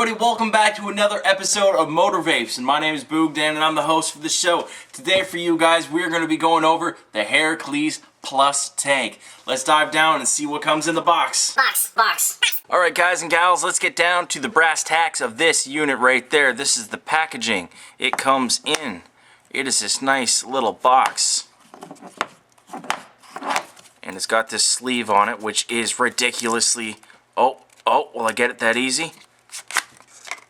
everybody, welcome back to another episode of M.O.T.R Vapes, and my name is Boog Dan and I'm the host for the show. Today for you guys, we're going to be going over the Herakles Plus Tank. Let's dive down and see what comes in the box. Alright guys and gals, let's get down to the brass tacks of this unit right there. This is the packaging. It comes in. It is this nice little box. And it's got this sleeve on it, which is ridiculously... Oh, will I get it that easy?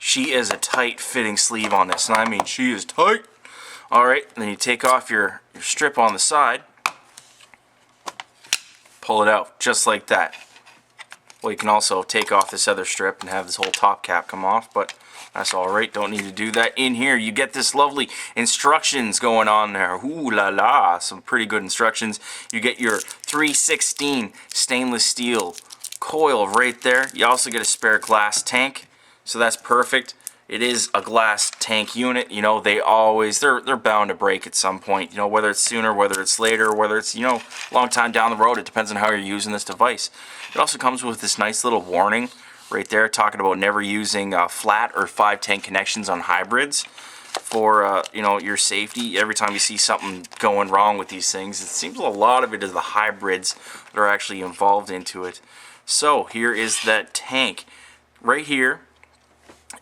She is a tight fitting sleeve on this, and I mean she is tight. Alright, then you take off your strip on the side. Pull it out, just like that. Well, you can also take off this other strip and have this whole top cap come off, but that's alright, don't need to do that. In here, you get this lovely instructions going on there. Ooh la la, some pretty good instructions. You get your 316 stainless steel coil right there. You also get a spare glass tank, so that's perfect. It is a glass tank unit. You know, they're bound to break at some point. You know, whether it's sooner, whether it's later, whether it's, you know, a long time down the road. It depends on how you're using this device. It also comes with this nice little warning right there, talking about never using flat or 510 connections on hybrids for you know, your safety. Every time you see something going wrong with these things, it seems a lot of it is the hybrids that are actually involved into it. So here is that tank. Right here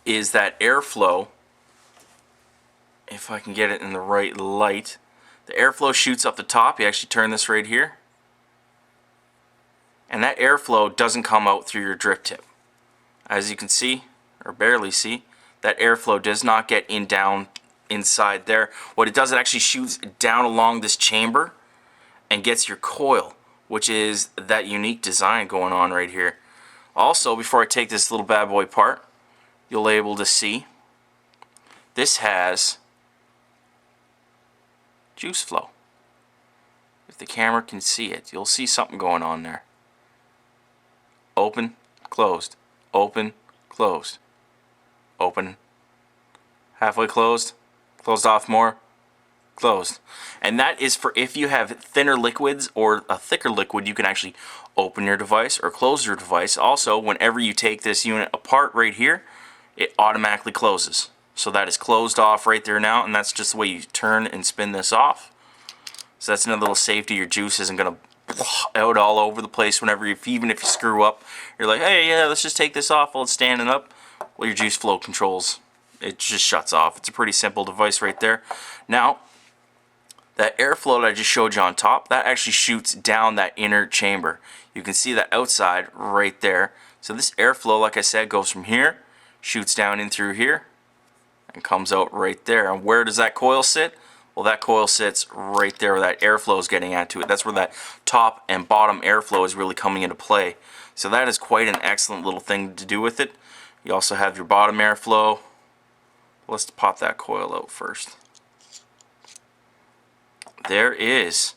is that airflow. If I can get it in the right light. The airflow shoots up the top. You actually turn this right here. And that airflow doesn't come out through your drip tip. As you can see, or barely see, that airflow does not get down inside there. What it does, it actually shoots down along this chamber and gets your coil, which is that unique design going on right here. Also, before I take this little bad boy apart, you'll be able to see this has juice flow. If the camera can see it, you'll see something going on there. Open, closed, open, closed, open, halfway closed, closed off more, closed. And that is for if you have thinner liquids or a thicker liquid, you can actually open your device or close your device. Also, whenever you take this unit apart right here, it automatically closes. So that is closed off right there now, and that's just the way you turn and spin this off. So that's another little safety. Your juice isn't going to out all over the place whenever even if you screw up. You're like, hey, yeah, let's just take this off while it's standing up. Well, your juice flow controls. It just shuts off. It's a pretty simple device right there. Now, that airflow that I just showed you on top, that actually shoots down that inner chamber. You can see that outside right there. So this airflow, like I said, goes from here, shoots down in through here, and comes out right there. And where does that coil sit? Well, that coil sits right there where that airflow is getting at to it. That's where that top and bottom airflow is really coming into play. So that is quite an excellent little thing to do with it. You also have your bottom airflow. Let's pop that coil out first. There is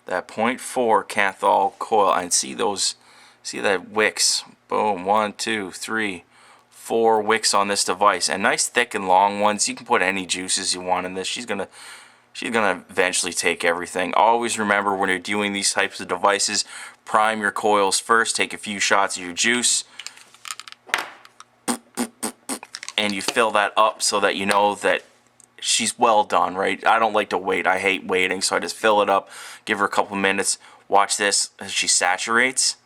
that 0.4 kanthal coil, and see that wicks. Boom, 1, 2, 3, 4 wicks on this device, and nice thick and long ones. You can put any juices you want in this. She's gonna eventually take everything. Always remember, when you're doing these types of devices, prime your coils first. Take a few shots of your juice, and you fill that up so that you know that she's well done, right? I don't like to wait. I hate waiting, so I just fill it up, give her a couple minutes, watch this as she saturates,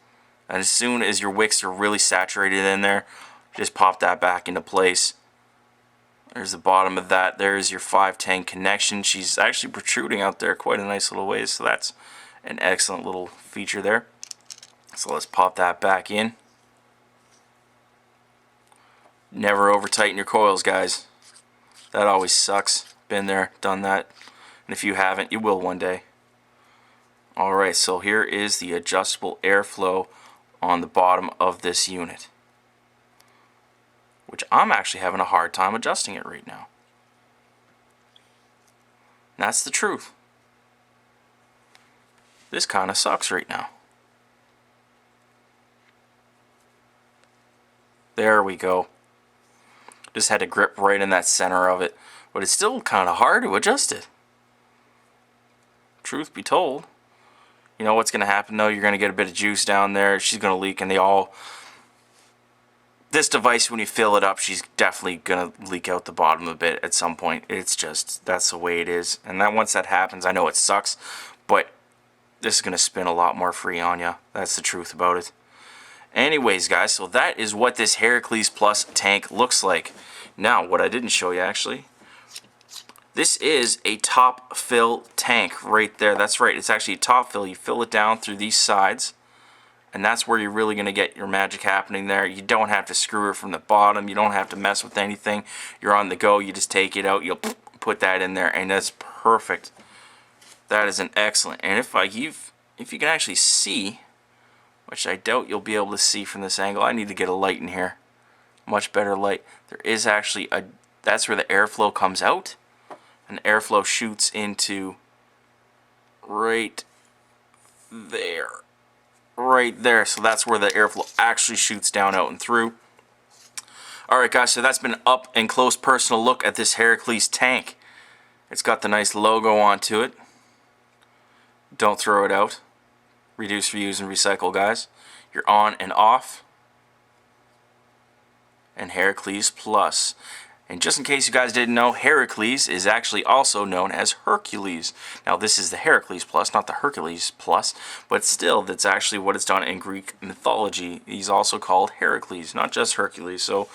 and as soon as your wicks are really saturated in there, just pop that back into place. There's the bottom of that. There's your 510 connection. She's actually protruding out there quite a nice little ways, so that's an excellent little feature there. So let's pop that back in. Never over tighten your coils, guys. That always sucks. Been there, done that. And if you haven't, you will one day. Alright, so here is the adjustable airflow on the bottom of this unit, which I'm actually having a hard time adjusting it right now. And that's the truth. This kind of sucks right now. There we go. Just had to grip right in that center of it, but it's still kind of hard to adjust it. Truth be told. You know what's going to happen though? You're going to get a bit of juice down there. She's going to leak, and they all This device, when you fill it up, she's definitely gonna leak out the bottom a bit at some point. It's just, that's the way it is. And then once that happens, I know it sucks, but this is gonna spin a lot more free on you. That's the truth about it. Anyways, guys, so that is what this Herakles Plus tank looks like. Now, what I didn't show you, actually, this is a top fill tank right there. That's right, it's actually a top fill. You fill it down through these sides, and that's where you're really going to get your magic happening there. You don't have to screw it from the bottom. You don't have to mess with anything. You're on the go. You just take it out. You'll put that in there, and that's perfect. That is an excellent. And if you can actually see, which I doubt you'll be able to see from this angle. I need to get a light in here. Much better light. There is actually that's where the airflow comes out, and airflow shoots into right there. Right there. So that's where the airflow actually shoots down, out, and through. Alright guys, so that's been an up and close personal look at this Herakles tank. It's got the nice logo onto it. Don't throw it out. Reduce, reuse, and recycle, guys. You're on and off. And Herakles Plus. And just in case you guys didn't know, Herakles is actually also known as Hercules. Now this is the Herakles Plus, not the Hercules Plus, but still that's actually what it's done in Greek mythology. He's also called Herakles, not just Hercules. So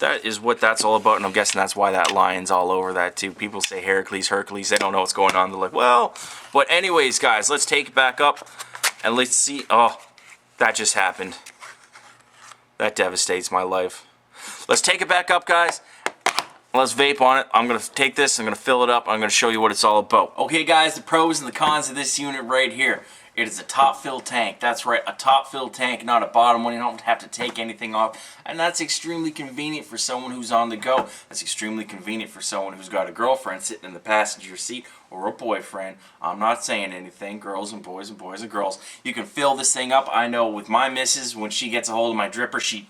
that is what that's all about, and I'm guessing that's why that lion's all over that too. People say Herakles, Hercules, they don't know what's going on. They're like, well, but anyways, guys, let's take it back up and let's see. Oh, that just happened. That devastates my life. Let's take it back up, guys. Let's vape on it. I'm going to take this, I'm going to fill it up, I'm going to show you what it's all about. Okay guys, the pros and the cons of this unit right here. It is a top fill tank. That's right, a top fill tank, not a bottom one. You don't have to take anything off. And that's extremely convenient for someone who's on the go. That's extremely convenient for someone who's got a girlfriend sitting in the passenger seat, or a boyfriend. I'm not saying anything, girls and boys and boys and girls. You can fill this thing up. I know with my missus, when she gets a hold of my dripper, she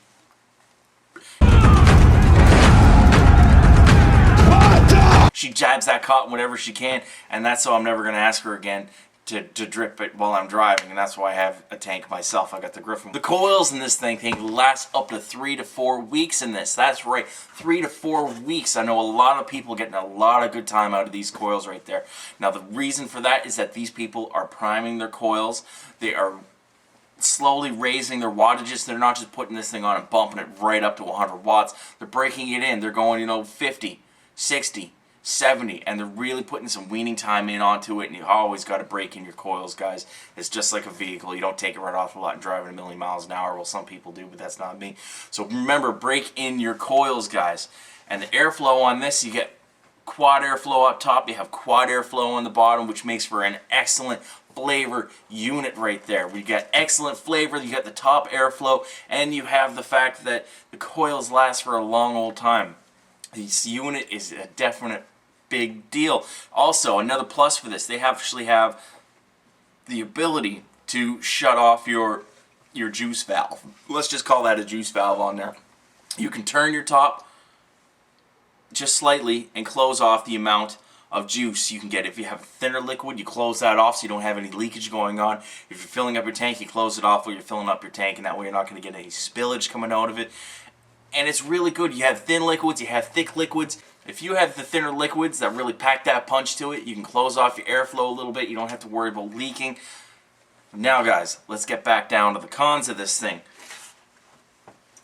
jabs that cotton whenever she can, and that's so I'm never going to ask her again to drip it while I'm driving, and that's why I have a tank myself. I got the Griffin. The coils in this thing last up to 3 to 4 weeks in this. That's right, 3 to 4 weeks. I know a lot of people getting a lot of good time out of these coils right there. Now the reason for that is that these people are priming their coils. They are slowly raising their wattages. They're not just putting this thing on and bumping it right up to 100 watts. They're breaking it in. They're going, 50, 60, 70, and they're really putting some weaning time in onto it, and you always got to break in your coils, guys. It's just like a vehicle. You don't take it right off the lot and drive it a million miles an hour. Well, some people do, but that's not me. So remember, break in your coils, guys. And the airflow on this, you get quad airflow up top, you have quad airflow on the bottom, which makes for an excellent flavor unit right there. We got excellent flavor, you got the top airflow, and you have the fact that the coils last for a long old time. This unit is a definite big deal. Also, another plus for this, they actually have the ability to shut off your juice valve. Let's just call that a juice valve on there. You can turn your top just slightly and close off the amount of juice you can get. If you have thinner liquid, you close that off so you don't have any leakage going on. If you're filling up your tank, you close it off while you're filling up your tank, and that way you're not going to get any spillage coming out of it. And it's really good. You have thin liquids, you have thick liquids. If you have the thinner liquids that really pack that punch to it, you can close off your airflow a little bit. You don't have to worry about leaking. Now guys, let's get back down to the cons of this thing.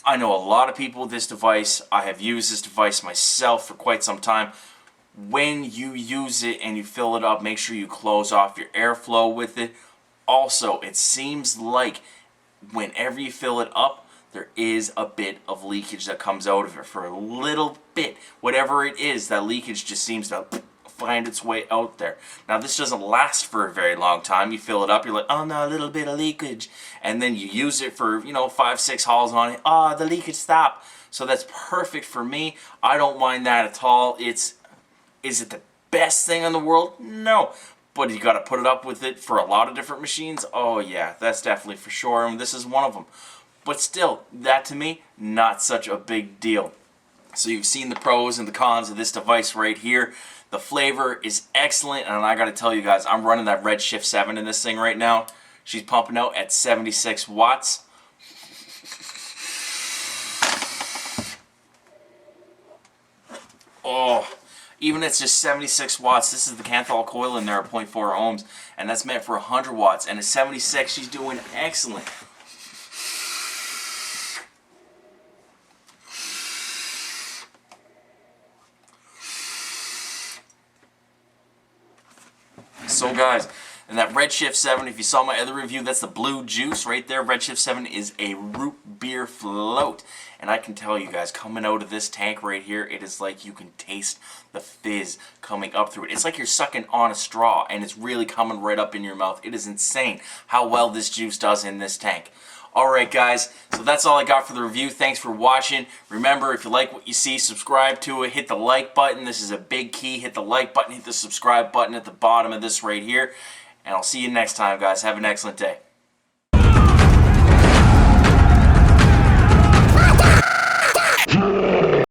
I know a lot of people with this device. I have used this device myself for quite some time. When you use it and you fill it up, make sure you close off your airflow with it. Also, it seems like whenever you fill it up, there is a bit of leakage that comes out of it for a little bit. Whatever it is, that leakage just seems to find its way out there. Now this doesn't last for a very long time. You fill it up, you're like, oh no, a little bit of leakage. And then you use it for, 5, 6 hauls on it. Oh, the leakage stopped. So that's perfect for me. I don't mind that at all. Is it the best thing in the world? No. But you got to put it up with it for a lot of different machines. Oh yeah, that's definitely for sure. And this is one of them. But still, that to me, not such a big deal. So you've seen the pros and the cons of this device right here. The flavor is excellent, and I gotta tell you guys, I'm running that Redshift 7 in this thing right now. She's pumping out at 76 watts. Oh, even it's just 76 watts. This is the kanthal coil in there at 0.4 ohms, and that's meant for 100 watts. And at 76, she's doing excellent. So guys, and that Redshift 7, if you saw my other review, that's the blue juice right there. Redshift 7 is a root beer float. And I can tell you guys, coming out of this tank right here, it is like you can taste the fizz coming up through it. It's like you're sucking on a straw, and it's really coming right up in your mouth. It is insane how well this juice does in this tank. Alright guys, so that's all I got for the review. Thanks for watching. Remember, if you like what you see, subscribe to it. Hit the like button. This is a big key. Hit the like button. Hit the subscribe button at the bottom of this right here. And I'll see you next time, guys. Have an excellent day.